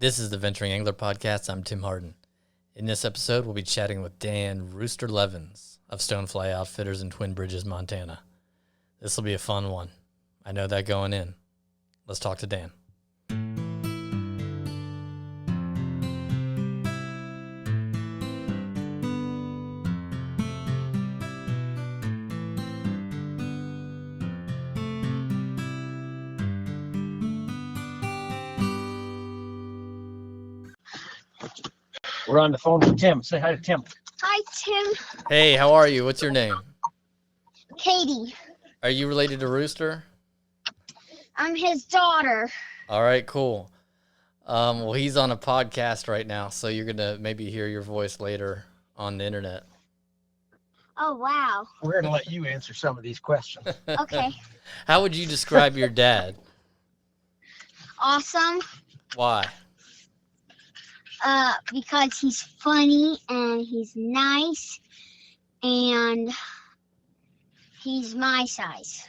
This is the Venturing Angler Podcast. I'm Tim Harden. In this episode, we'll be chatting with Dan Rooster Leavens of Stonefly Outfitters in Twin Bridges, Montana. This will be a fun one. I know that going in. Let's talk to Dan. We're on the phone with Tim. Say hi to Tim. Hi, Tim. Hey, how are you? What's your name? Katie. Are you related to Rooster? I'm his daughter. All right, cool. Well, he's on a podcast right now, so you're going to maybe hear your voice later on the internet. Oh, wow. We're going to let you answer some of these questions. Okay. How would you describe your dad? Awesome. Why? Because he's funny and he's nice and he's my size.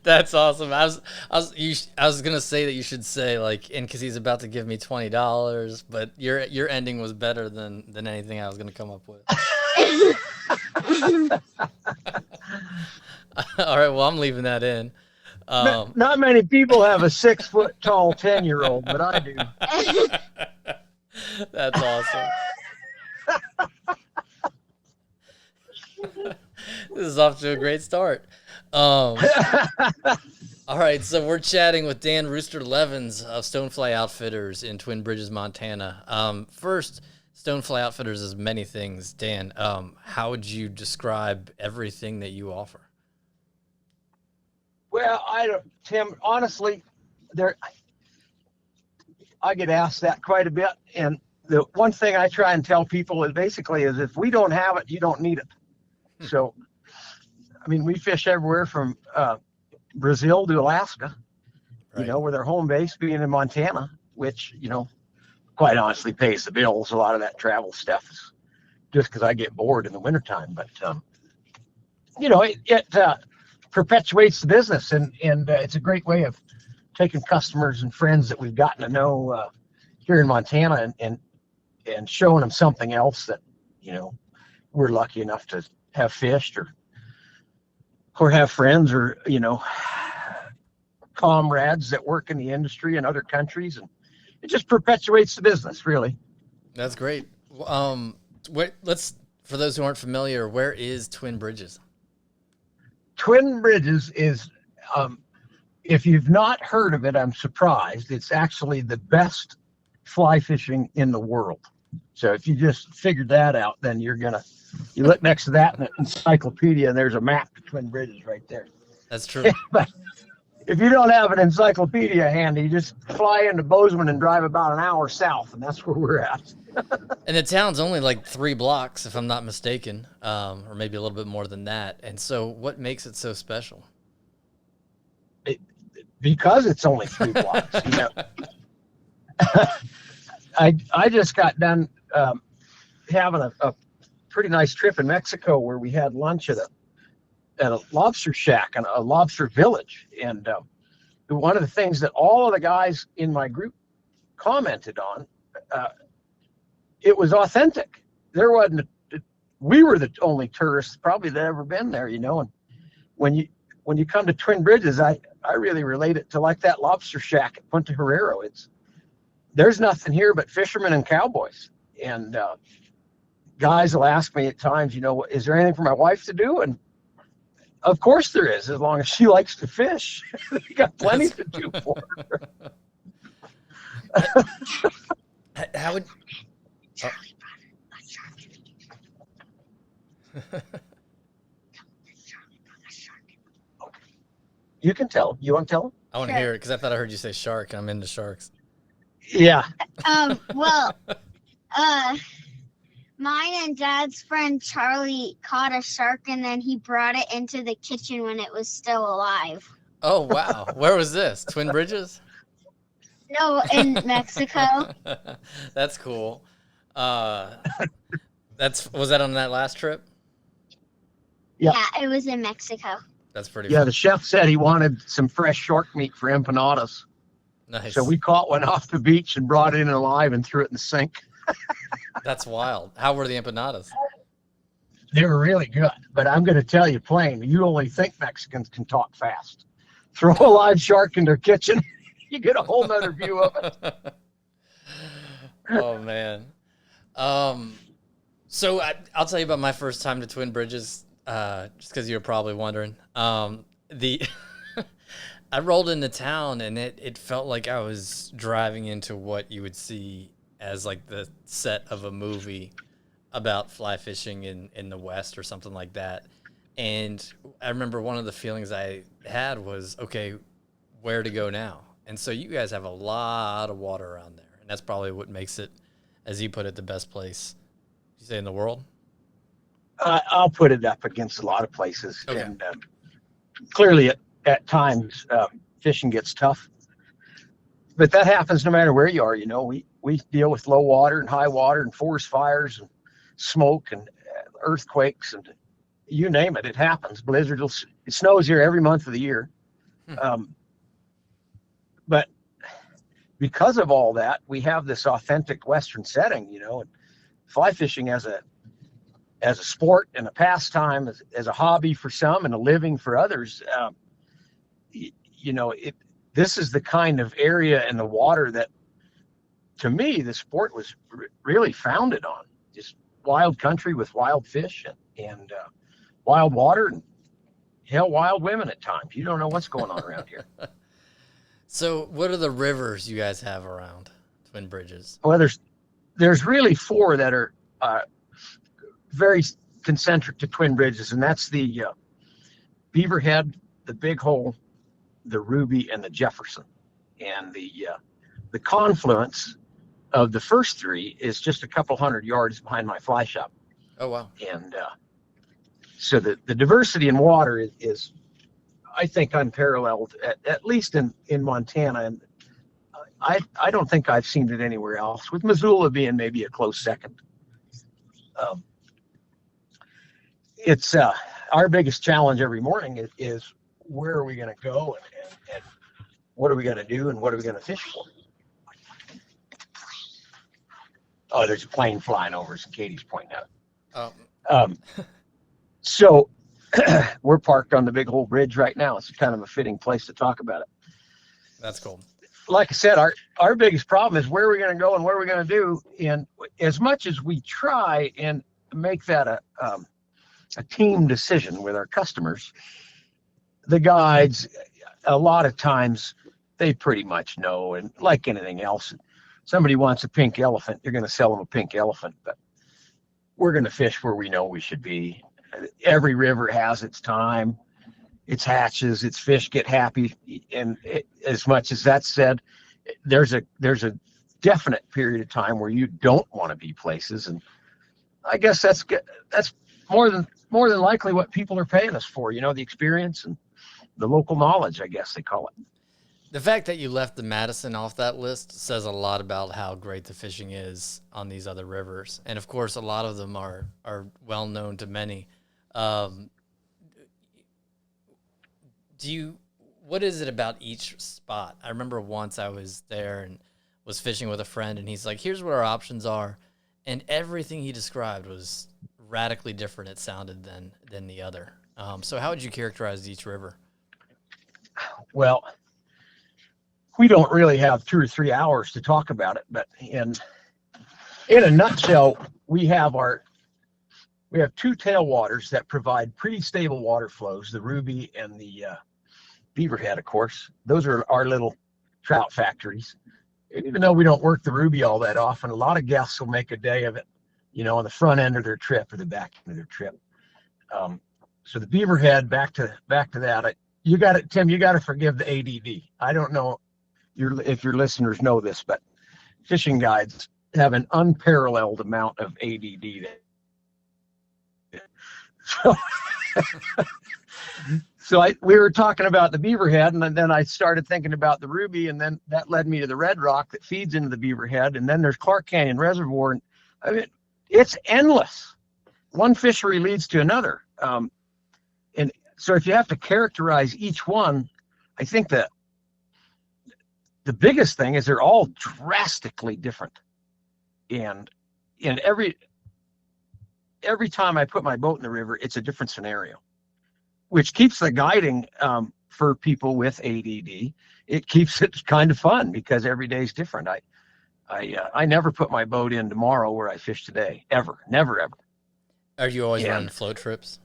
That's awesome. I was gonna say that you should say and because he's about to give me $20, but your ending was better than anything I was gonna come up with. All right, well, I'm leaving that in. Not many people have a 6 foot tall 10-year-old, but I do. That's awesome. This is off to a great start. All right, so we're chatting with Dan Rooster Leavens of Stonefly Outfitters in Twin Bridges, Montana. First, Stonefly Outfitters is many things. Dan, how would you describe everything that you offer? Well, Tim, honestly, I get asked that quite a bit. And the one thing I try and tell people is basically if we don't have it, you don't need it. So, I mean, we fish everywhere from Brazil to Alaska, right, with our home base being in Montana, which, quite honestly pays the bills. A lot of that travel stuff is just because I get bored in the wintertime. But, it perpetuates the business, and it's a great way of taking customers and friends that we've gotten to know here in Montana and showing them something else that, we're lucky enough to have fished or have friends or, comrades that work in the industry in other countries, and it just perpetuates the business, really. That's great. For those who aren't familiar, where is Twin Bridges? Twin Bridges is, if you've not heard of it, I'm surprised. It's actually the best fly fishing in the world. So if you just figured that out, then you look next to that in an encyclopedia, and there's a map to Twin Bridges right there. That's true. But if you don't have an encyclopedia handy, you just fly into Bozeman and drive about an hour south, and that's where we're at. And the town's only like 3 blocks, if I'm not mistaken, or maybe a little bit more than that. And so what makes it so special? Because it's only 3 blocks. I just got done having a pretty nice trip in Mexico where we had lunch at a lobster shack and a lobster village. And one of the things that all of the guys in my group commented on, it was authentic. We were the only tourists probably that ever been there, and when you come to Twin Bridges, I really relate it to like that lobster shack at Punta Herrero. There's nothing here but fishermen and cowboys. And guys will ask me at times, is there anything for my wife to do? And of course there is, as long as she likes to fish. We got plenty to do for her. How would... You can tell him. You want to tell him? I want to hear it because I thought I heard you say shark, and I'm into sharks. Yeah. Mine and Dad's friend Charlie caught a shark, and then he brought it into the kitchen when it was still alive. Oh, wow. Where was this? Twin Bridges? No, in Mexico. That's cool. Was that on that last trip? Yeah. Yeah, it was in Mexico. That's pretty Yeah, fun. the chef said he wanted some fresh shark meat for empanadas. Nice. So we caught one off the beach and brought it in alive and threw it in the sink. That's wild. How were the empanadas? They were really good. But I'm going to tell you plain, you only think Mexicans can talk fast. Throw a live shark in their kitchen, you get a whole nother view of it. Oh man. So I'll tell you about my first time to Twin Bridges, just because you're probably wondering. The I rolled into town and it felt like I was driving into what you would see as like the set of a movie about fly fishing in the West or something like that. And I remember one of the feelings I had was, okay, where to go now? And so you guys have a lot of water around there, and that's probably what makes it, as you put it, the best place, you say, in the world? I'll put it up against a lot of places. Okay. And clearly at times fishing gets tough. But that happens no matter where you are. You know, we deal with low water and high water and forest fires and smoke and earthquakes and you name it. It happens. Blizzards. It snows here every month of the year. But because of all that, we have this authentic Western setting, you know, and fly fishing as a sport and a pastime, as a hobby for some and a living for others. You know, this is the kind of area in the water that, to me, the sport was really founded on. Just wild country with wild fish and wild water and hell, wild women at times. You don't know what's going on around here. So what are the rivers you guys have around Twin Bridges? Well, there's really four that are very concentric to Twin Bridges, and that's the Beaverhead, the Big Hole, the Ruby, and the Jefferson. And the confluence of the first three is just a couple hundred yards behind my fly shop. Oh, wow. And so the diversity in water is I think, unparalleled, at least in Montana. And I don't think I've seen it anywhere else, with Missoula being maybe a close second. It's our biggest challenge every morning is where are we going to go and what are we going to do and what are we going to fish for? Oh, there's a plane flying over, so Katie's pointing out. Oh. So we're parked on the Big Hole Bridge right now. It's kind of a fitting place to talk about it. That's cool. Like I said, our biggest problem is where are we going to go and what are we going to do? And as much as we try and make that a team decision with our customers, the guides, a lot of times they pretty much know. And like anything else, somebody wants a pink elephant, you're going to sell them a pink elephant. But we're going to fish where we know we should be. Every river has its time, its hatches, its fish get happy. And as much as that said, there's a definite period of time where you don't want to be places. And I guess that's more than likely what people are paying us for, the experience and the local knowledge, I guess they call it. The fact that you left the Madison off that list says a lot about how great the fishing is on these other rivers. And of course, a lot of them are well known to many. What is it about each spot? I remember once I was there and was fishing with a friend, and he's like, here's what our options are. And everything he described was radically different, it sounded, than the other. So how would you characterize each river? Well, we don't really have 2 or 3 hours to talk about it, but in a nutshell, we have 2 tailwaters that provide pretty stable water flows, the Ruby and the Beaverhead, of course. Those are our little trout factories. Even though we don't work the Ruby all that often, a lot of guests will make a day of it, on the front end of their trip or the back end of their trip. So the Beaverhead, back to that, you got it, Tim, you got to forgive the ADD. I don't know if your listeners know this, but fishing guides have an unparalleled amount of ADD. So we were talking about the Beaverhead, and then I started thinking about the Ruby, and then that led me to the Red Rock that feeds into the Beaverhead, and then there's Clark Canyon Reservoir, and I mean, it's endless. One fishery leads to another, and So if you have to characterize each one, I think that the biggest thing is they're all drastically different. And every time I put my boat in the river, it's a different scenario, which keeps the guiding for people with ADD. It keeps it kind of fun because every day is different. I never put my boat in tomorrow where I fish today, ever, never, ever. Are you always running float trips?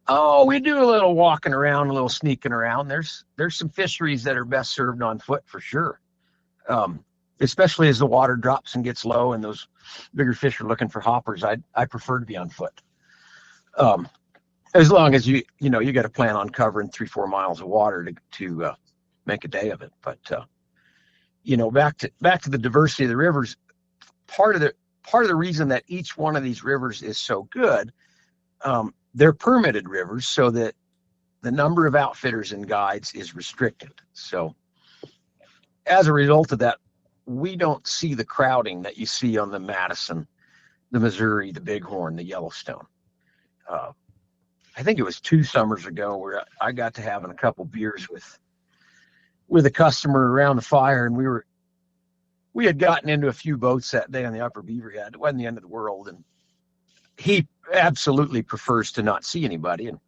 Oh, we do a little walking around, a little sneaking around. There's some fisheries that are best served on foot for sure. Especially as the water drops and gets low and those bigger fish are looking for hoppers. I prefer to be on foot. As long as you got to plan on covering 3-4 miles of water to make a day of it. But back to the diversity of the rivers, part of the reason that each one of these rivers is so good, they're permitted rivers, so that the number of outfitters and guides is restricted. So as a result of that, we don't see the crowding that you see on the Madison, the Missouri, the Bighorn, the Yellowstone. I think it was 2 summers ago where I got to having a couple beers with a customer around the fire, and we had gotten into a few boats that day on the Upper Beaverhead. It wasn't the end of the world, and he absolutely prefers to not see anybody. And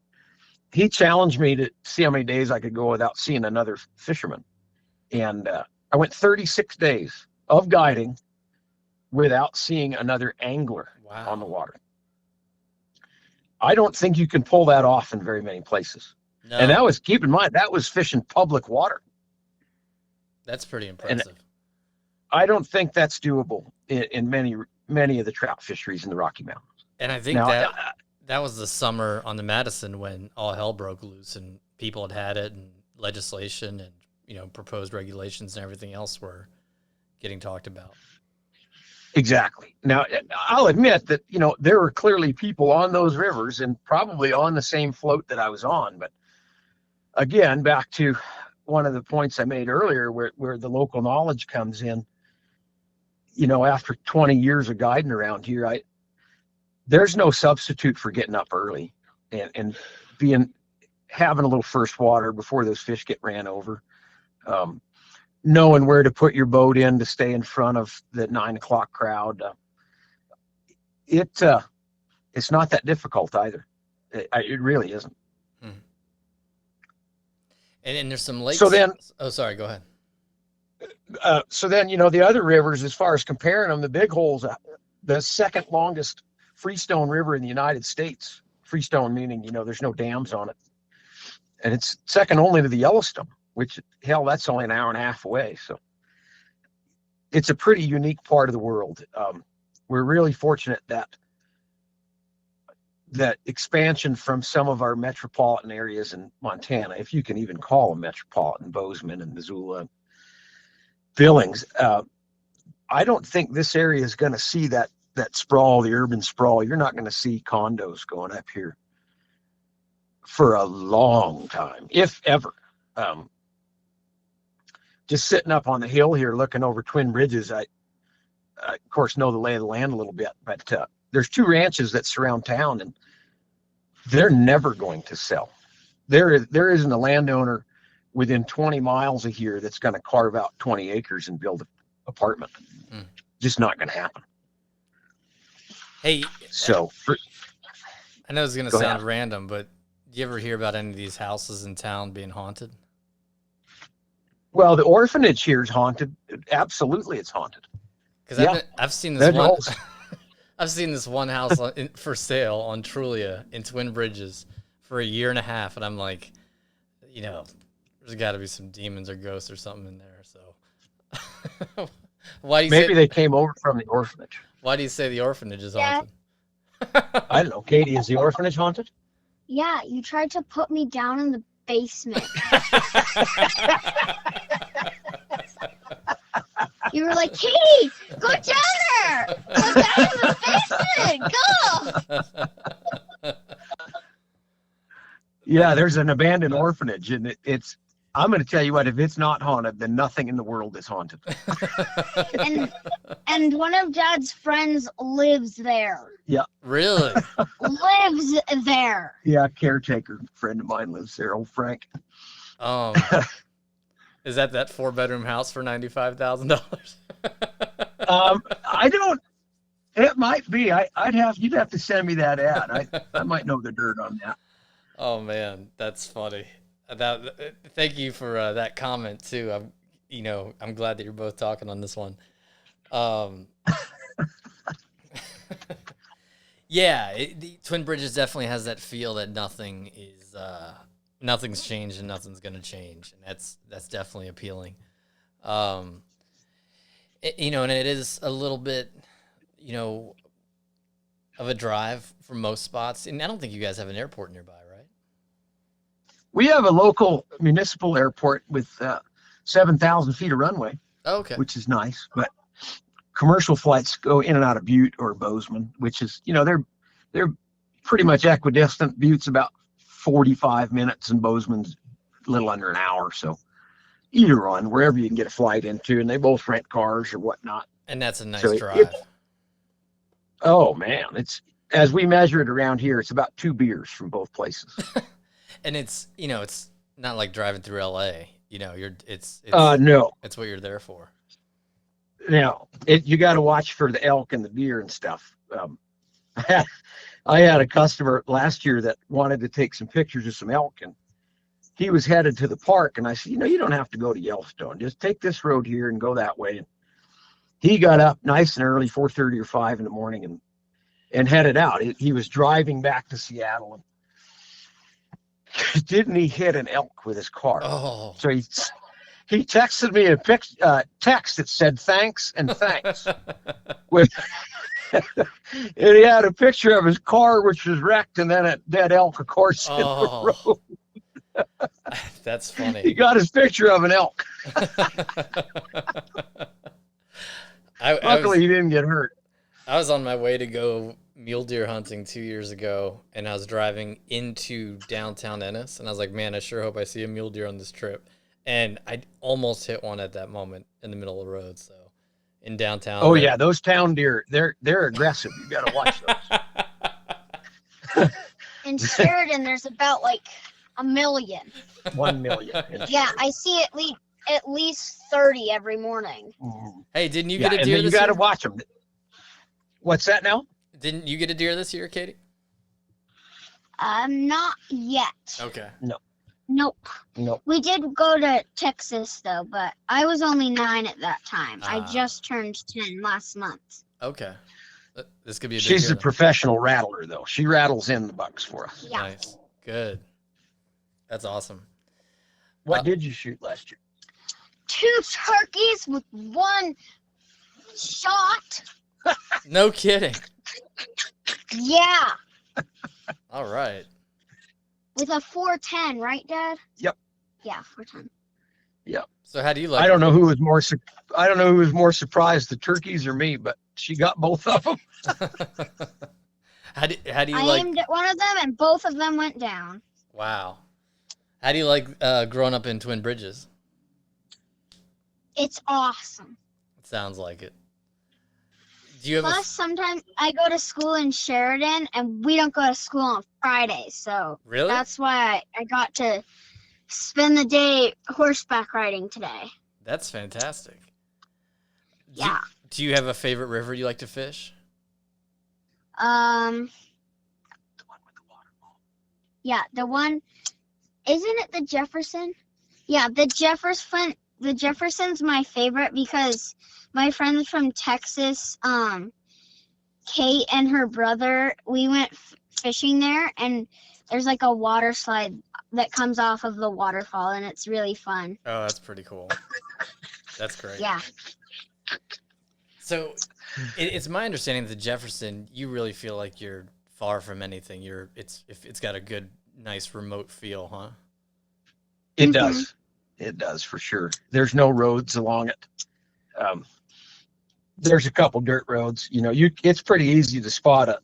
he challenged me to see how many days I could go without seeing another fisherman. And I went 36 days of guiding without seeing another angler on the water. I don't think you can pull that off in very many places. No. And that was, keep in mind, that was fishing public water. That's pretty impressive. And I don't think that's doable in many of the trout fisheries in the Rocky Mountains. And I think that was the summer on the Madison when all hell broke loose and people had it, and legislation and proposed regulations and everything else were getting talked about. Exactly. Now, I'll admit that, there were clearly people on those rivers and probably on the same float that I was on. But again, back to one of the points I made earlier where the local knowledge comes in, after 20 years of guiding around here, there's no substitute for getting up early and having a little first water before those fish get ran over. Knowing where to put your boat in to stay in front of the 9 o'clock crowd. It's not that difficult either. It really isn't. Hmm. And there's some lakes. So then, sorry, go ahead. So then, the other rivers, as far as comparing them, the Big Hole's the second longest freestone river in the United States. Freestone meaning, there's no dams on it. And it's second only to the Yellowstone, which, hell, that's only an hour and a half away. So it's a pretty unique part of the world. We're really fortunate that expansion from some of our metropolitan areas in Montana, if you can even call them metropolitan, Bozeman and Missoula, Billings. I don't think this area is going to see that sprawl, the urban sprawl. You're not going to see condos going up here for a long time, if ever. Just sitting up on the hill here looking over Twin Bridges, I of course know the lay of the land a little bit, but there's 2 ranches that surround town, and they're never going to sell. There isn't a landowner within 20 miles of here that's going to carve out 20 acres and build an apartment. Just not going to happen. Hey, so I know it's going to sound random, but do you ever hear about any of these houses in town being haunted? Well, the orphanage here is haunted. Absolutely, it's haunted. Because I've seen this one. I've seen this one house for sale on Trulia in Twin Bridges for 1.5 years, and I'm like, there's got to be some demons or ghosts or something in there. So, why do you maybe they came over from the orphanage? Why do you say the orphanage is haunted? I don't know, Katie. Is the orphanage haunted? Yeah, you tried to put me down in the basement. You were like, Katie, go down there. Go down in the basement. Go. Yeah, there's an abandoned orphanage, and it's. I'm going to tell you what, if it's not haunted, then nothing in the world is haunted. And one of Dad's friends lives there. Yeah. Really? Lives there. Yeah, caretaker friend of mine lives there, old Frank. Is that 4-bedroom house for $95,000? I don't. It might be. You'd have to send me that ad. I might know the dirt on that. Oh man, that's funny. Thank you for that comment too. I'm glad that you're both talking on this one. Yeah, the Twin Bridges definitely has that feel that nothing's changed and nothing's gonna change, and that's definitely appealing. And it is a little bit, of a drive from most spots, and I don't think you guys have an airport nearby, right? We have a local municipal airport with 7,000 feet of runway. Oh, okay. Which is nice, but commercial flights go in and out of Butte or Bozeman, which is, they're pretty much equidistant. Butte's about 45 minutes and Bozeman's a little under an hour. So either one, wherever you can get a flight into, and they both rent cars or whatnot. And that's a nice drive. Oh man, it's, as we measure it around here, it's about 2 beers from both places. And it's not like driving through LA. It's no, it's what you're there for. Now, you got to watch for the elk and the deer and stuff. I had a customer last year that wanted to take some pictures of some elk, and he was headed to the park. And I said, you don't have to go to Yellowstone. Just take this road here and go that way. And he got up nice and early, 4:30 or 5 in the morning, and headed out. He was driving back to Seattle, and didn't he hit an elk with his car? Oh. So he texted me a text that said thanks and thanks. And he had a picture of his car, which was wrecked, and then a dead elk, of course, in the road. That's funny. He got his picture of an elk. Luckily, he didn't get hurt. I was on my way to go mule deer hunting 2 years ago, and I was driving into downtown Ennis, and I was like, man, I sure hope I see a mule deer on this trip. And I almost hit one at that moment in the middle of the road. So in downtown. Oh yeah, those town deer, they're aggressive. You got to watch those. In Sheridan, there's about like 1 million. 1 million. Yeah, I see at least 30 every morning. Hey, didn't you get a deer this year? You got to watch them. What's that now? Didn't you get a deer this year, Katie? Not yet. Okay. Nope. Nope. We did go to Texas though, but I was only 9 at that time. I just turned 10 last month. Okay. This could be a big She's deer, a professional rattler though. She rattles in the bucks for us. Yeah. Nice. Good. That's awesome. What did you shoot last year? 2 turkeys with 1 shot. No kidding. Yeah. All right. With a 410, right, Dad? Yep. Yeah, 410. Yep. So how do you like? I don't know who was more surprised, the turkeys or me, but she got both of them. How do you I like? aimed at one of them, and both of them went down. Wow. How do you like growing up in Twin Bridges? It's awesome. It sounds like it. Do you have Plus, sometimes I go to school in Sheridan, and we don't go to school on Fridays, so Really? that's why I got to spend the day horseback riding today. That's fantastic. Yeah. Do you have a favorite river you like to fish? The one with the waterfall. Yeah, the one, isn't it the Jefferson? Yeah, the Jefferson's my favorite because my friends from Texas, Kate and her brother, we went fishing there, and there's like a water slide that comes off of the waterfall, and it's really fun. Oh, that's pretty cool. That's great. Yeah. So it's my understanding that the Jefferson, you really feel like you're far from anything. It's got a good, nice remote feel, huh? It does. It does for sure. There's no roads along it. There's a couple dirt roads. It's pretty easy to spot a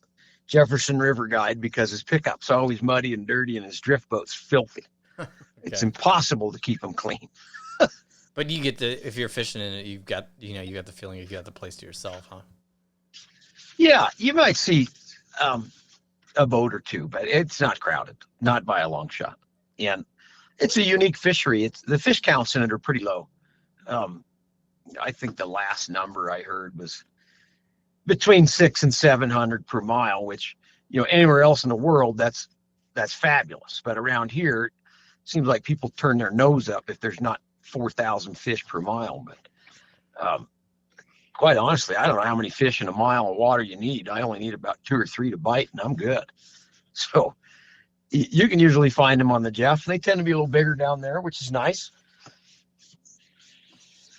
Jefferson River guide because his pickup's always muddy and dirty and his drift boat's filthy. It's impossible to keep them clean. But you get if you're fishing in it, you got the feeling you got the place to yourself, huh? Yeah, you might see a boat or two, but it's not crowded, not by a long shot. And it's a unique fishery. The fish counts in it are pretty low. I think the last number I heard was between 600 and 700 per mile, which, anywhere else in the world, that's fabulous. But around here, it seems like people turn their nose up if there's not 4,000 fish per mile. But quite honestly, I don't know how many fish in a mile of water you need. I only need about 2 or 3 to bite, and I'm good. So you can usually find them on the Jeff. They tend to be a little bigger down there, which is nice.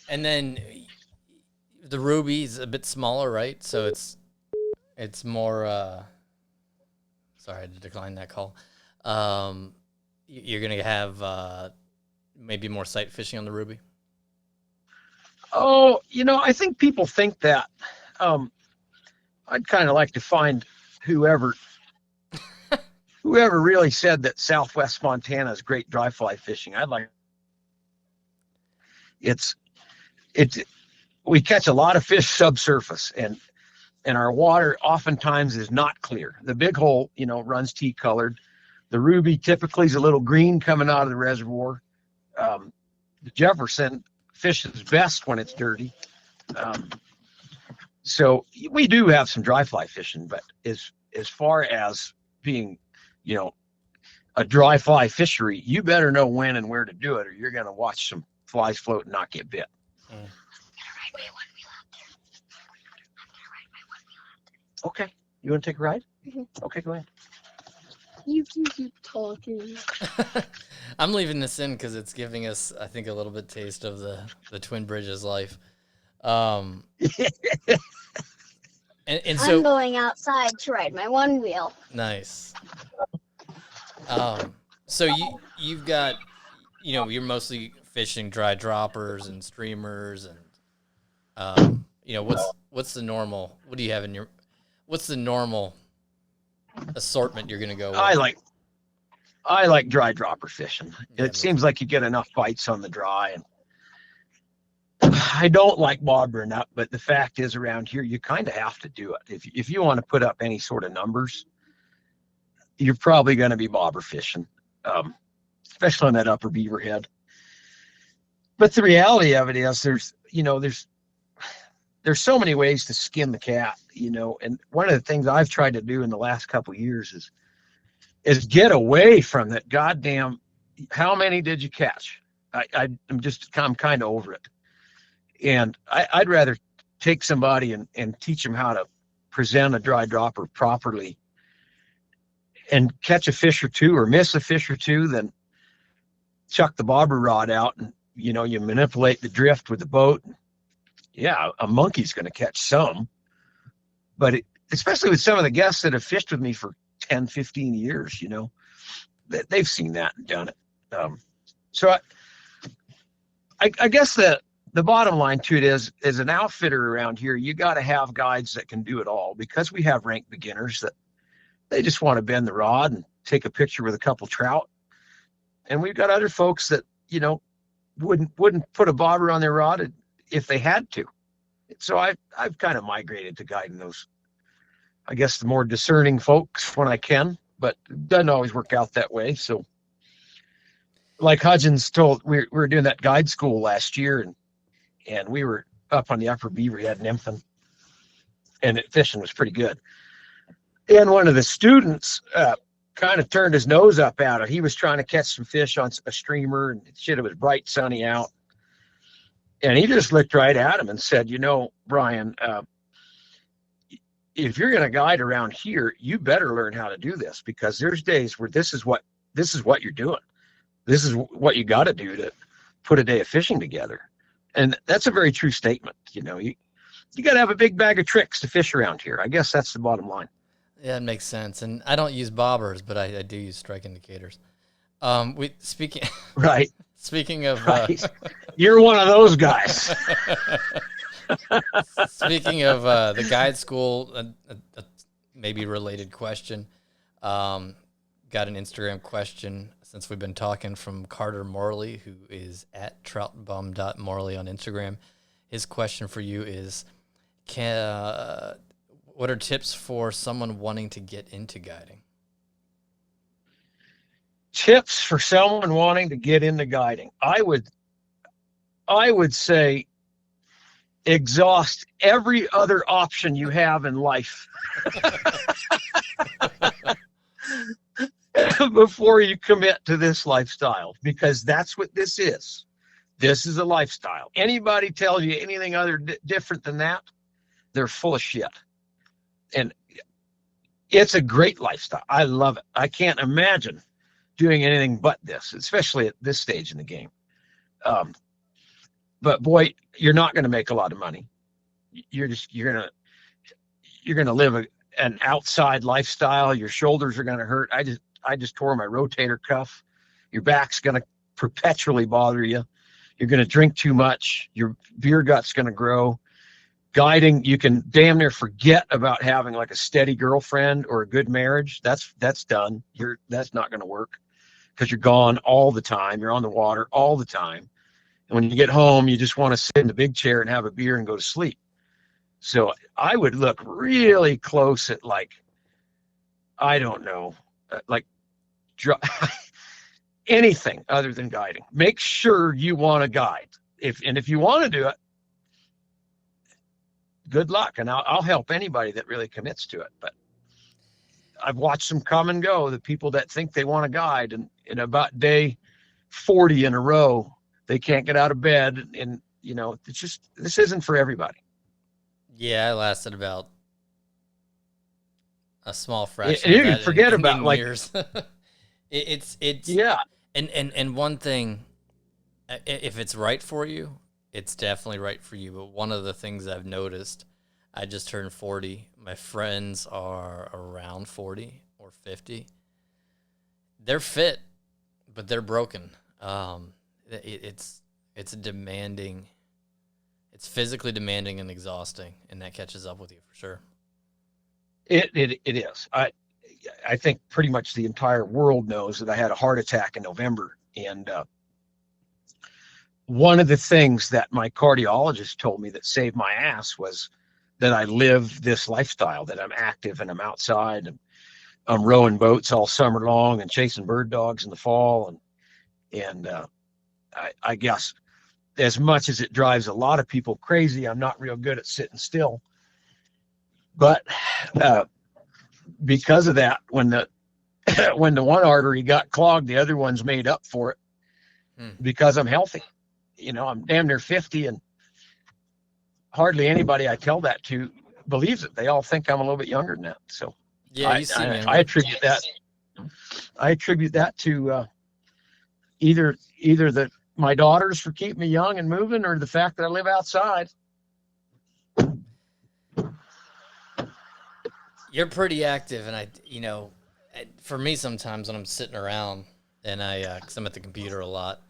And then the ruby's a bit smaller, right? So it's more. Sorry, I had to decline that call. You're gonna have maybe more sight fishing on the ruby. Oh, I think people think that. I'd kind of like to find whoever really said that Southwest Montana is great dry fly fishing. We catch a lot of fish subsurface, and our water oftentimes is not clear. The big hole, runs tea colored. The ruby typically is a little green coming out of the reservoir. The Jefferson fishes best when it's dirty. So we do have some dry fly fishing, but as far as being, a dry fly fishery, you better know when and where to do it, or you're going to watch some flies float and not get bit. Okay. You want to take a ride? Mm-hmm. Okay, go ahead. You can keep talking. I'm leaving this in because it's giving us, I think, a little bit taste of the Twin Bridges life. And so I'm going outside to ride my one wheel. Nice. So you've got, you're mostly fishing dry droppers and streamers, and what's the normal? What do you have in your? What's the normal assortment you're gonna go with? I like dry dropper fishing. Yeah, it seems like you get enough bites on the dry, and I don't like bobbering up, but the fact is around here you kind of have to do it. If you want to put up any sort of numbers, you're probably going to be bobber fishing, especially on that upper beaver head. But the reality of it is there's so many ways to skin the cat, and one of the things I've tried to do in the last couple of years is get away from that goddamn, how many did you catch? I'm kind of over it. And I'd rather take somebody and teach them how to present a dry dropper properly and catch a fish or two or miss a fish or two than chuck the bobber rod out and, you manipulate the drift with the boat. Yeah, a monkey's going to catch some, but especially with some of the guests that have fished with me for 10, 15 years, they've seen that and done it. So I guess the bottom line to it is, as an outfitter around here, you got to have guides that can do it all, because we have rank beginners that they just want to bend the rod and take a picture with a couple trout. And we've got other folks that, wouldn't put a bobber on their rod if they had to. So I've kind of migrated to guiding those, I guess, the more discerning folks when I can, but it doesn't always work out that way. So like Hudgens told, we were doing that guide school last year, and we were up on the upper beaver head in Empton, and fishing was pretty good. And one of the students kind of turned his nose up at it. He was trying to catch some fish on a streamer, and it was bright sunny out. And he just looked right at him and said, Brian, if you're going to guide around here, you better learn how to do this, because there's days where this is what you're doing. This is what you got to do to put a day of fishing together. And that's a very true statement. You got to have a big bag of tricks to fish around here. I guess that's the bottom line. Yeah, it makes sense. And I don't use bobbers, but I do use strike indicators. Right. Speaking of, right. You're one of those guys. Speaking of the guide school, maybe related question. Got got an Instagram question since we've been talking from Carter Morley, who is at troutbum.morley on Instagram. His question for you is, what are tips for someone wanting to get into guiding? Tips for someone wanting to get into guiding. I would say exhaust every other option you have in life before you commit to this lifestyle, because that's what this is. This is a lifestyle. Anybody tells you anything different than that, they're full of shit. And it's a great lifestyle. I love it. I can't imagine doing anything but this, especially at this stage in the game. But boy, you're not going to make a lot of money. You're going to live an outside lifestyle. Your shoulders are going to hurt. I just tore my rotator cuff. Your back's going to perpetually bother you. You're going to drink too much. Your beer gut's going to grow. Guiding, you can damn near forget about having like a steady girlfriend or a good marriage. That's done. That's not going to work, because you're gone all the time. You're on the water all the time. And when you get home, you just want to sit in the big chair and have a beer and go to sleep. So I would look really close at, like, I don't know, like anything other than guiding. Make sure you want to guide. If you want to do it, good luck. And I'll help anybody that really commits to it. But I've watched them come and go, the people that think they want to guide, and in about day 40 in a row, they can't get out of bed. And, it's just, this isn't for everybody. Yeah, I lasted about a small fraction. You can forget about in like years. it's yeah. And one thing, if it's right for you, it's definitely right for you. But one of the things I've noticed, I just turned 40. My friends are around 40 or 50. They're fit, but they're broken. It's demanding. It's physically demanding and exhausting, and that catches up with you for sure. It is. I think pretty much the entire world knows that I had a heart attack in November, and one of the things that my cardiologist told me that saved my ass was that I live this lifestyle, that I'm active and I'm outside, and I'm rowing boats all summer long and chasing bird dogs in the fall, and I guess as much as it drives a lot of people crazy, I'm not real good at sitting still. But because of that, when the one artery got clogged, the other one's made up for it because I'm healthy. I'm damn near 50, and hardly anybody I tell that to believes it. They all think I'm a little bit younger than that. So yeah, I attribute that to either my daughters for keeping me young and moving, or the fact that I live outside. You're pretty active, and for me, sometimes when I'm sitting around and because I'm at the computer a lot,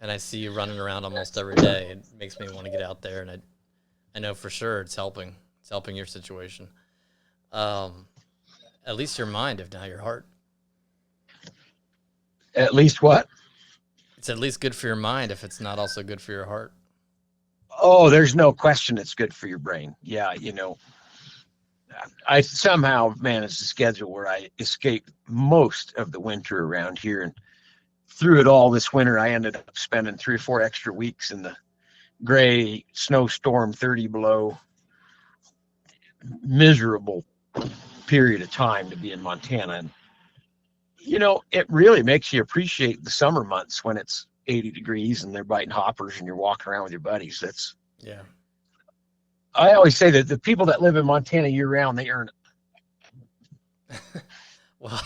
and I see you running around almost every day, it makes me want to get out there, and I know for sure it's helping. It's helping your situation. At least your mind, if not your heart. At least what? It's at least good for your mind if it's not also good for your heart. Oh, there's no question it's good for your brain. Yeah, I somehow managed a schedule where I escaped most of the winter around here, and through it all this winter, I ended up spending 3 or 4 extra weeks in the gray snowstorm, 30 below, miserable period of time to be in Montana. And it really makes you appreciate the summer months when it's 80 degrees and they're biting hoppers and you're walking around with your buddies. Yeah. I always say that the people that live in Montana year round, they earn it. Well,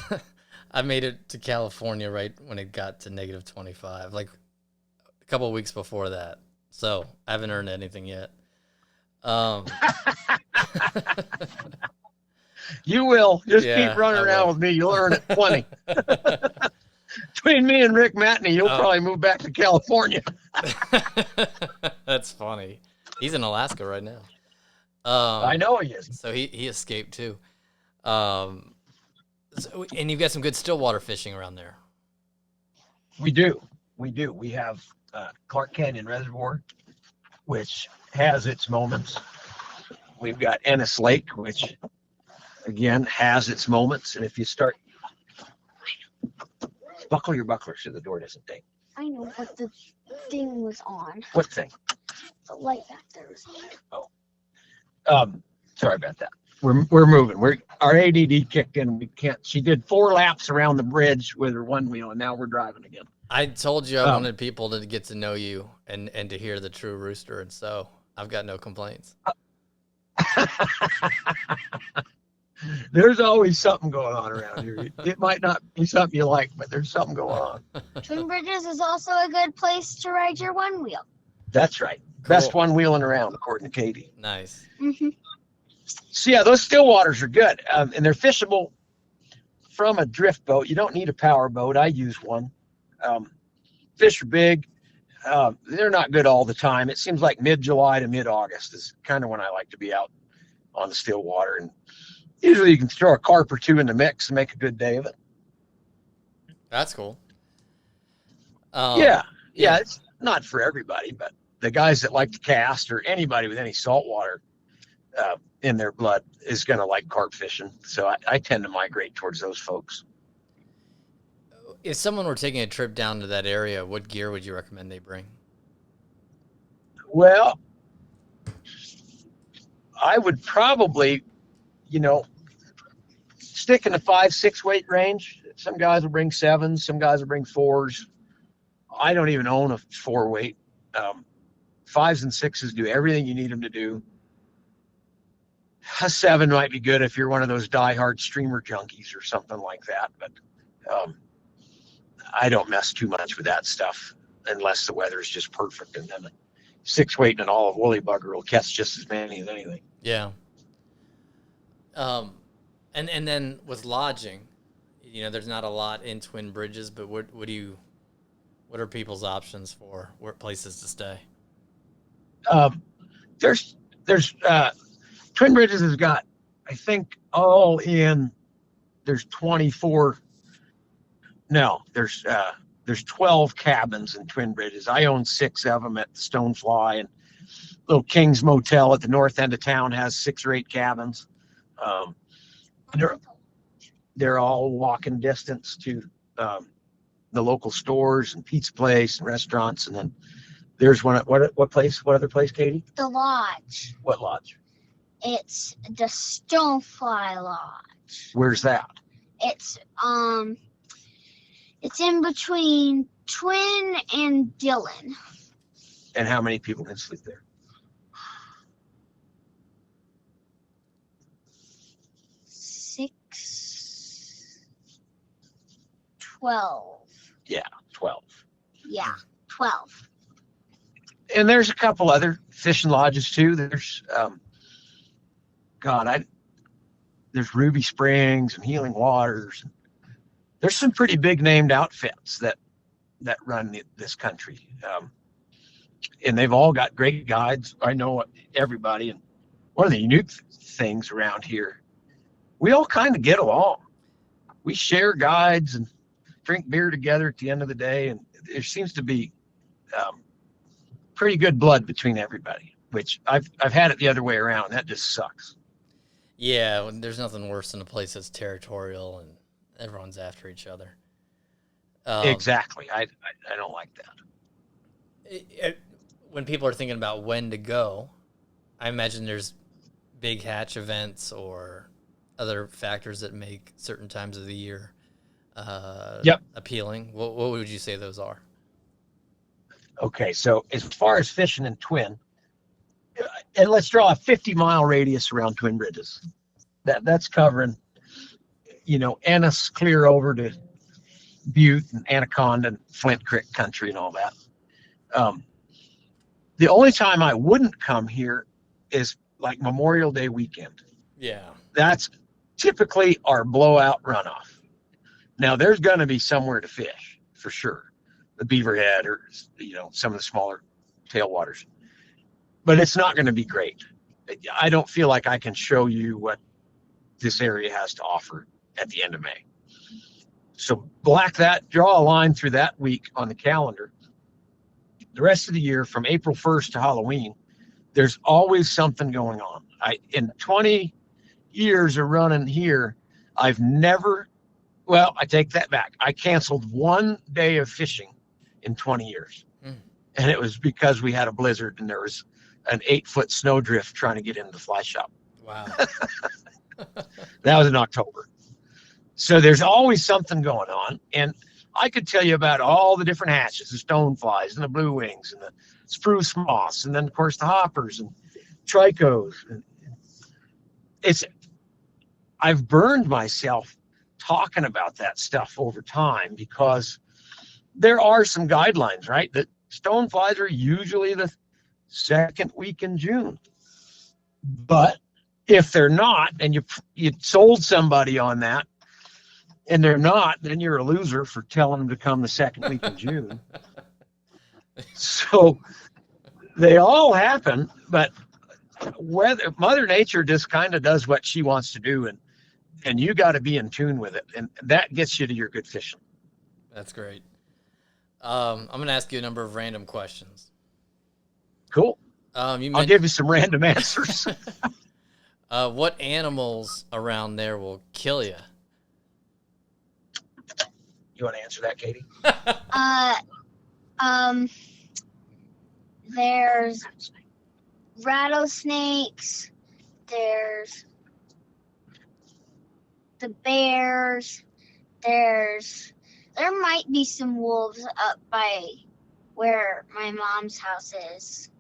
I made it to California right when it got to negative 25, like a couple of weeks before that. So I haven't earned anything yet. You will. Just keep running around with me. You'll earn it plenty. Between me and Rick Matney, you'll probably move back to California. That's funny. He's in Alaska right now. I know he is. So he escaped too. So, and you've got some good stillwater fishing around there. We do. We have Clark Canyon Reservoir, which has its moments. We've got Ennis Lake, which again has its moments. And if you start, buckle your buckler so the door doesn't ding. I know, but the thing was on. What thing? The light back there was on. Sorry about that. We're moving. Our ADD kicked in. We can't. She did 4 laps around the bridge with her one wheel, and now we're driving again. I told you I wanted people to get to know you and to hear the true Rooster, and so I've got no complaints. There's always something going on around here. It might not be something you like, but there's something going on. Twin Bridges is also a good place to ride your one wheel. That's right. Cool. Best one wheeling around, according to Katie. Nice. Mm-hmm. So yeah, those still waters are good, and they're fishable from a drift boat. You don't need a power boat. I use one. Fish are big. They're not good all the time. It seems like mid-July to mid-August is kind of when I like to be out on the still water, and usually you can throw a carp or 2 in the mix and make a good day of it. That's cool. Yeah, it's not for everybody, but the guys that like to cast, or anybody with any saltwater in their blood, is going to like carp fishing. So I tend to migrate towards those folks. If someone were taking a trip down to that area, what gear would you recommend they bring? Well, I would probably, stick in the 5-6 weight range. Some guys will bring 7s, some guys will bring 4s. I don't even own a 4 weight. 5s and 6s do everything you need them to do. A 7 might be good if you're one of those diehard streamer junkies or something like that, but I don't mess too much with that stuff unless the weather is just perfect, and then a 6 weight and an olive woolly bugger will catch just as many as anything. Yeah. And then with lodging, there's not a lot in Twin Bridges, but what are people's options for places to stay? There's Twin Bridges has got, I think, all in, there's 12 cabins in Twin Bridges. I own 6 of them at the Stonefly, and little King's Motel at the north end of town has 6 or 8 cabins. They're all walking distance to the local stores and pizza place and restaurants. And then there's what other place, Katie? The lodge. What lodge? It's the Stonefly Lodge. Where's that? It's in between Twin and Dillon. And how many people can sleep there? 6, 12. Yeah, 12. Yeah, 12. And there's a couple other fishing lodges too. There's there's Ruby Springs and Healing Waters. There's some pretty big named outfits that run this country, and they've all got great guides. I know everybody, and one of the unique things around here, we all kind of get along. We share guides and drink beer together at the end of the day, and there seems to be pretty good blood between everybody, which I've had it the other way around. That just sucks. Yeah, there's nothing worse than a place that's territorial and everyone's after each other. Exactly. I don't like that. When people are thinking about when to go, I imagine there's big hatch events or other factors that make certain times of the year appealing. What would you say those are? Okay, so as far as fishing in Twin, and let's draw a 50-mile radius around Twin Bridges. That's covering, Ennis clear over to Butte and Anaconda and Flint Creek country and all that. The only time I wouldn't come here is like Memorial Day weekend. Yeah. That's typically our blowout runoff. Now there's going to be somewhere to fish for sure. The Beaverhead or, some of the smaller tailwaters. But it's not going to be great. I don't feel like I can show you what this area has to offer at the end of May. So black that, draw a line through that week on the calendar. The rest of the year, from April 1st to Halloween, there's always something going on. In 20 years of running here, I've never, well, I take that back. I canceled one day of fishing in 20 years. And it was because we had a blizzard and there was an 8-foot snowdrift trying to get into the fly shop. Wow. That was in October. So there's always something going on. And I could tell you about all the different hatches, the stoneflies and the blue wings and the spruce moths, and then of course the hoppers and tricos. I've burned myself talking about that stuff over time because there are some guidelines, right? That stoneflies are usually the second week in June. But if they're not, and you sold somebody on that, and they're not, then you're a loser for telling them to come the second week in June. So they all happen, but whether Mother Nature just kind of does what she wants to do, and you got to be in tune with it, and that gets you to your good fishing. That's great. I'm going to ask you a number of random questions. Cool. I'll give you some random answers. What animals around there will kill you? You want to answer that, Katie? There's rattlesnakes. There's the bears. There might be some wolves up by where my mom's house is.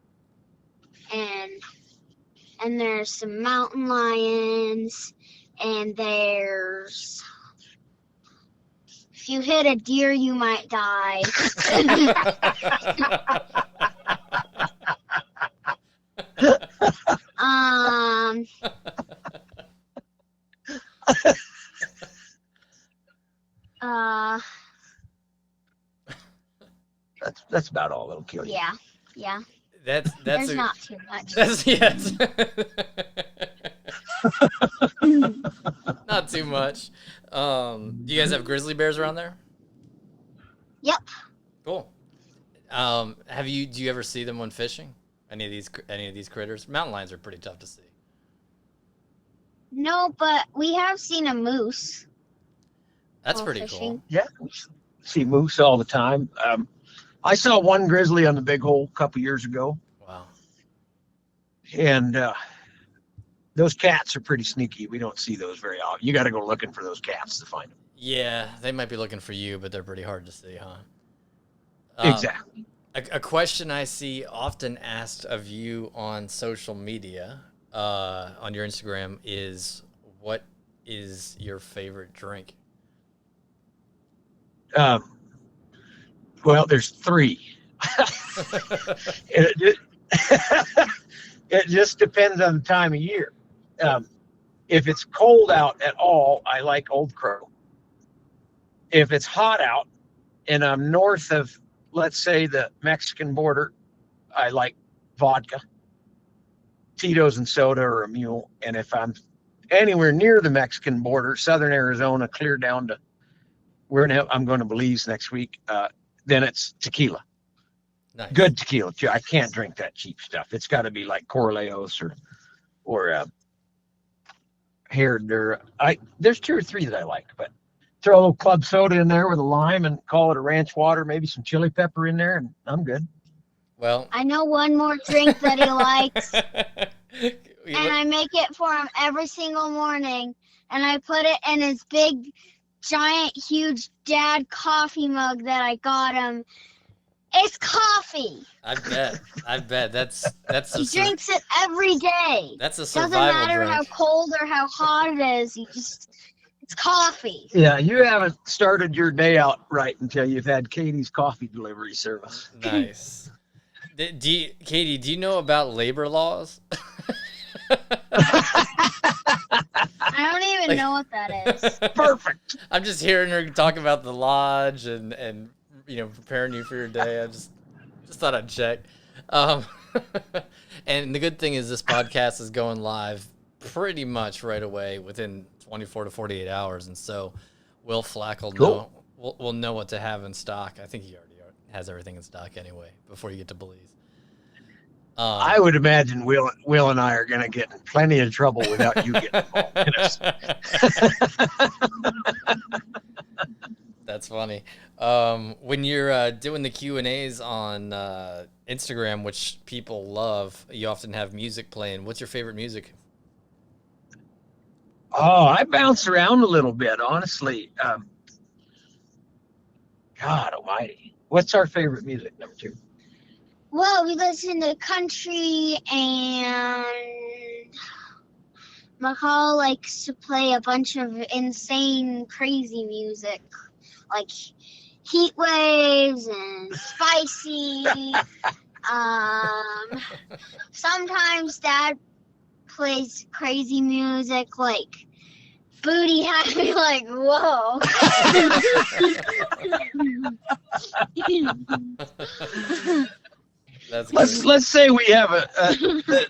And there's some mountain lions, and there's, if you hit a deer, you might die. That's about all that'll kill you. Yeah. There's not too much. Yes. Not too much. Do you guys have grizzly bears around there? Yep. Cool. Do you ever see them when fishing? Any of these critters? Mountain lions are pretty tough to see. No, but we have seen a moose. That's pretty fishing. Cool. Yeah, we see moose all the time. I saw one grizzly on the Big Hole a couple years ago. Wow. And those cats are pretty sneaky. We don't see those very often. You got to go looking for those cats to find them. Yeah, they might be looking for you, but they're pretty hard to see, huh? Exactly. A question I see often asked of you on social media, on your Instagram, is what is your favorite drink? Well, there's 3. It just depends on the time of year. If it's cold out at all, I like Old Crow. If it's hot out and I'm north of, let's say, the Mexican border, I like vodka, Tito's and soda, or a mule. And if I'm anywhere near the Mexican border, southern Arizona, clear down to I'm going to Belize next week, then it's tequila. Nice. Good tequila too. I can't drink that cheap stuff. It's got to be like Corleos or Herod. There's 2 or 3 that I like, but throw a little club soda in there with a lime and call it a ranch water, maybe some chili pepper in there, and I'm good. Well, I know one more drink that he likes, and I make it for him every single morning, and I put it in his big, giant, huge dad coffee mug that I got him. It's coffee. I bet. That's he drinks it every day. That's a survival Doesn't matter drink. how cold or how hot it is. It's coffee. Yeah, you haven't started your day out right until you've had Katie's coffee delivery service. Nice. Katie, do you know about labor laws? I don't even know what that is. Perfect. I'm just hearing her talk about the lodge and preparing you for your day. I just thought I'd check. And the good thing is this podcast is going live pretty much right away within 24 to 48 hours. And so Will Flack will Cool. know. Will know what to have in stock. I think he already has everything in stock anyway. Before you get to Belize. I would imagine Will and I are going to get in plenty of trouble without you getting involved. That's funny. When you're doing the Q&As on Instagram, which people love, you often have music playing. What's your favorite music? Oh, I bounce around a little bit, honestly. God almighty. What's our favorite music, number 2? Well, we listen to country, and McCall likes to play a bunch of insane, crazy music, like Heat Waves and Spicy. Sometimes Dad plays crazy music, like Booty Happy, like, whoa. Let's say we have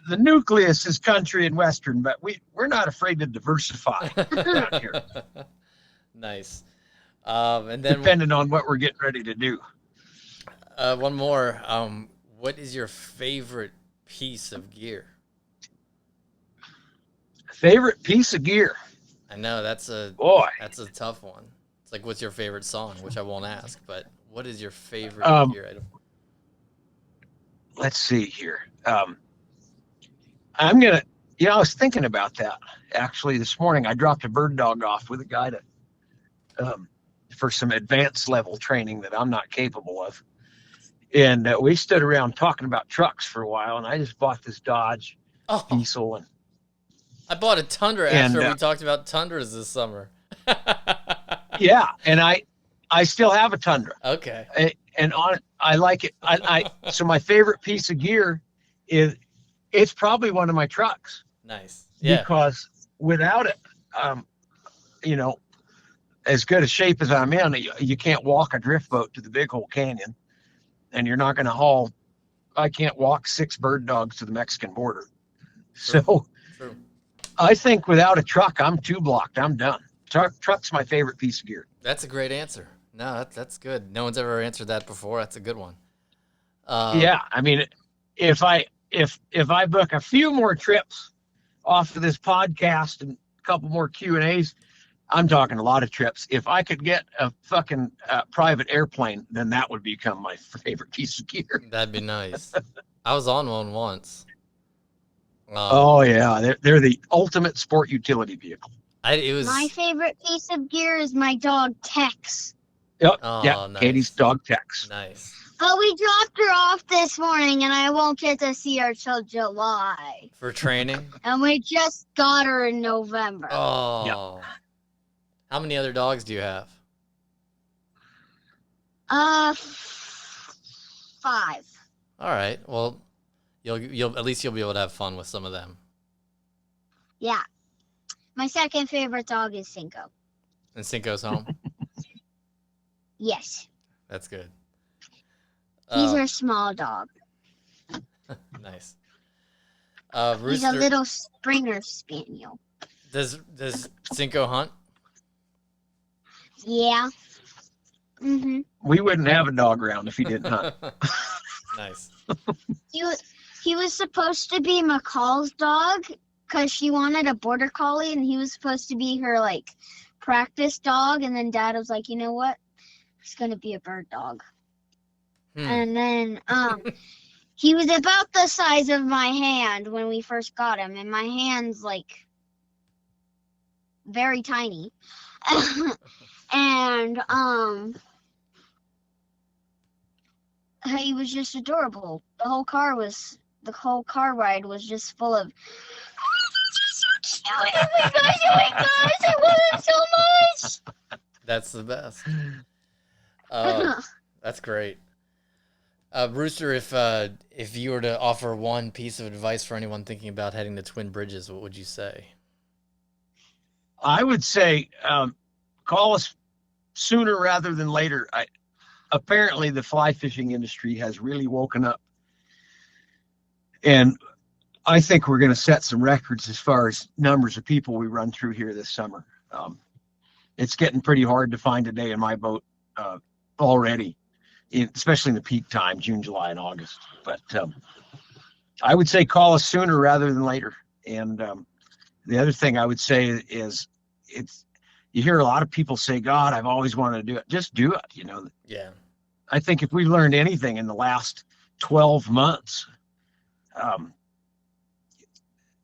the nucleus is country and western, but we're not afraid to diversify out here. Nice. And then depending on what we're getting ready to do. One more. What is your favorite piece of gear? Favorite piece of gear? I know that's a tough one. It's like, what's your favorite song, which I won't ask, but what is your favorite gear item? Let's see here. I'm gonna. I was thinking about that actually this morning. I dropped a bird dog off with a guy for some advanced level training that I'm not capable of, and we stood around talking about trucks for a while. And I just bought this Dodge Diesel, and I bought a Tundra after we talked about Tundras this summer. Yeah, and I still have a Tundra. Okay. And I like it. So my favorite piece of gear it's probably one of my trucks. Nice. Yeah. Because without it, as good a shape as I'm in, you can't walk a drift boat to the Big Hole Canyon, and you're not going to haul. I can't walk 6 bird dogs to the Mexican border. True. So True. I think without a truck, I'm 2 blocked. I'm done. Truck's my favorite piece of gear. That's a great answer. No, that's good. No one's ever answered that before. That's a good one. Yeah, I mean, if I book a few more trips off of this podcast and a couple more Q&As, I'm talking a lot of trips. If I could get a fucking private airplane, then that would become my favorite piece of gear. That'd be nice. I was on one once. Oh yeah, they're the ultimate sport utility vehicle. My favorite piece of gear is my dog Tex. Yep. Oh, yeah, nice. Katie's dog Tex. Nice. But we dropped her off this morning, and I won't get to see her till July. For training? And we just got her in November. Oh. Yeah. How many other dogs do you have? 5. All right. Well, you'll at least you'll be able to have fun with some of them. Yeah. My second favorite dog is Cinco. And Cinco's home. Yes. That's good. He's our small dog. Nice. Rooster, He's a little Springer Spaniel. Does Cinco hunt? Yeah. Mhm. We wouldn't have a dog around if he didn't hunt. Nice. He was supposed to be McCall's dog because she wanted a border collie, and he was supposed to be her practice dog. And then Dad was like, you know what? He's gonna be a bird dog. And then he was about the size of my hand when we first got him, and my hand's very tiny. And he was just adorable. The whole car ride was just full of oh my gosh, I love it so much. That's the best. That's great. Rooster, if you were to offer one piece of advice for anyone thinking about heading to Twin Bridges, what would you say? I would say call us sooner rather than later. Apparently, the fly fishing industry has really woken up, and I think we're going to set some records as far as numbers of people we run through here this summer. it's getting pretty hard to find a day in my boat already, especially in the peak time, June, July, and August. But I would say call us sooner rather than later. And the other thing I would say is you hear a lot of people say, God, I've always wanted to do it. Just do it. Yeah. I think if we learned anything in the last 12 months,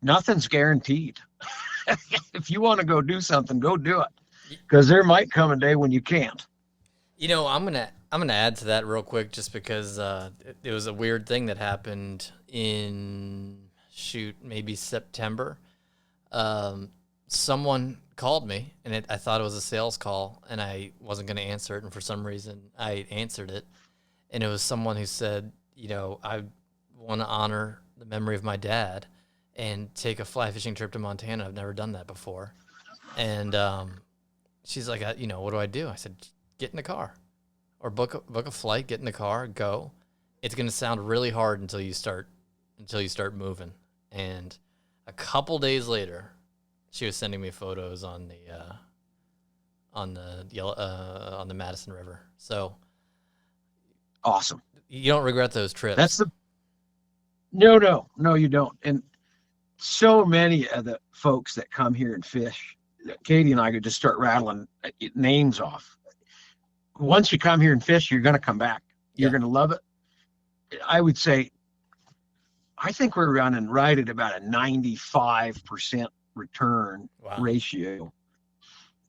nothing's guaranteed. If you want to go do something, go do it, because there might come a day when you can't. I'm gonna add to that real quick, just because it was a weird thing that happened in maybe September. Someone called me, and I thought it was a sales call, and I wasn't going to answer it, and for some reason I answered it, and it was someone who said, I want to honor the memory of my dad and take a fly fishing trip to Montana. I've never done that before. And she's like, what do I do? I said, get in the car or book a flight, get in the car, go. It's going to sound really hard until you start moving. And a couple days later, she was sending me photos on the Madison River. So awesome. You don't regret those trips. No, you don't. And so many of the folks that come here and fish, Katie and I could just start rattling names off. Once you come here and fish, you're going to come back. You're going to love it. I would say, I think we're running right at about a 95% return ratio.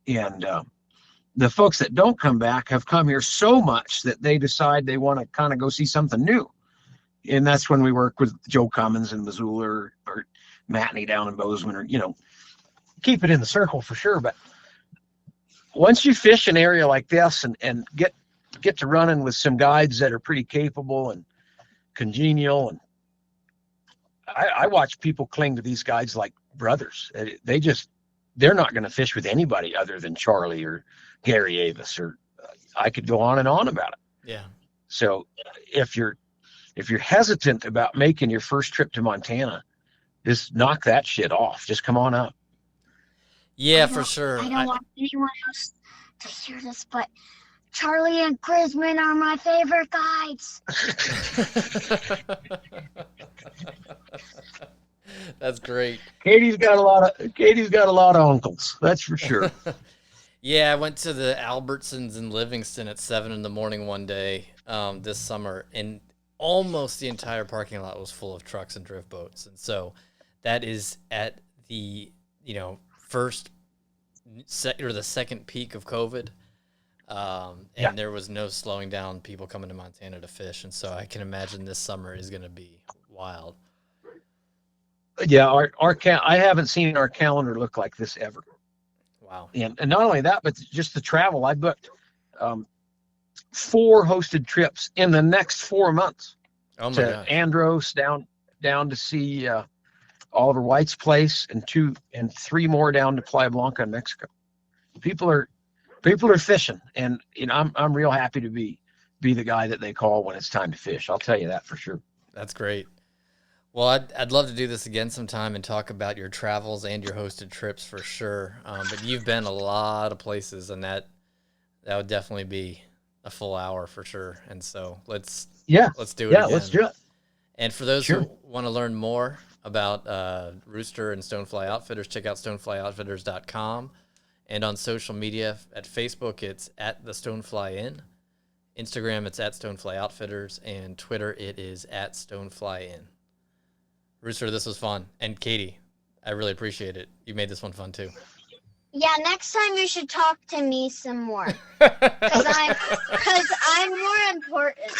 And the folks that don't come back have come here so much that they decide they want to kind of go see something new. And that's when we work with Joe Cummins in Missoula or Matney down in Bozeman, or, keep it in the circle for sure. But once you fish an area like this and get to running with some guides that are pretty capable and congenial, and I watch people cling to these guides like brothers. They're not going to fish with anybody other than Charlie or Gary Avis, or I could go on and on about it. Yeah. So if you're hesitant about making your first trip to Montana, just knock that shit off. Just come on up. Yeah, for sure. I don't want anyone else to hear this, but Charlie and Grisman are my favorite guides. That's great. Katie's got a lot of uncles. That's for sure. Yeah, I went to the Albertsons in Livingston at 7 a.m. one day this summer, and almost the entire parking lot was full of trucks and drift boats. And so that is at the the second peak of COVID. And there was no slowing down people coming to Montana to fish. And so I can imagine this summer is going to be wild. Yeah, I haven't seen our calendar look like this ever. Wow. And not only that, but just the travel. I booked 4 hosted trips in the next 4 months. Oh my to gosh. Andros, down to see Oliver White's place, and 3 more down to Playa Blanca in Mexico. People are fishing, and I'm real happy to be the guy that they call when it's time to fish. I'll tell you that for sure. That's great. Well, I'd love to do this again sometime and talk about your travels and your hosted trips for sure. But you've been a lot of places, and that would definitely be a full hour for sure. And so let's do it. Yeah, again. let's do it. And for those who want to learn more about Rooster and Stonefly Outfitters, check out stoneflyoutfitters.com. And on social media, at Facebook, it's at the Stonefly Inn. Instagram, it's at Stonefly Outfitters. And Twitter, it is at Stonefly Inn. Rooster, this was fun. And Katie, I really appreciate it. You made this one fun too. Yeah, next time you should talk to me some more. Because I'm more important.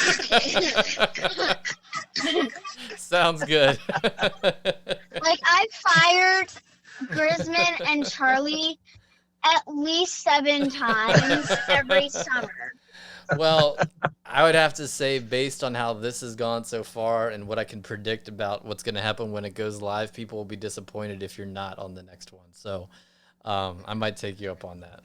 Sounds good. Like, I fired Grisman and Charlie at least 7 times every summer. Well, I would have to say, based on how this has gone so far and what I can predict about what's going to happen when it goes live, people will be disappointed if you're not on the next one. So I might take you up on that.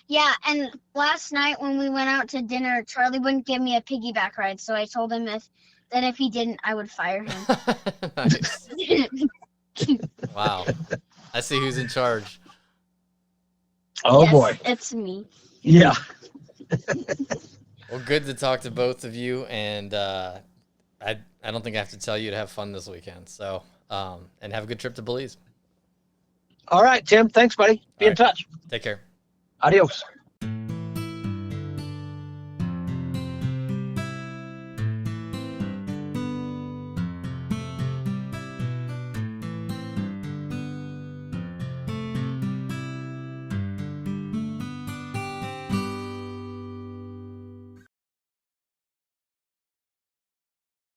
Yeah, and last night when we went out to dinner, Charlie wouldn't give me a piggyback ride, so I told him if he didn't, I would fire him. Nice. Wow. I see who's in charge. Oh Yes, boy. it's me. Yeah. Well, good to talk to both of you, and I don't think I have to tell you to have fun this weekend. So, and have a good trip to Belize. All right, Tim. Thanks, buddy. Be in touch. Take care. Adios.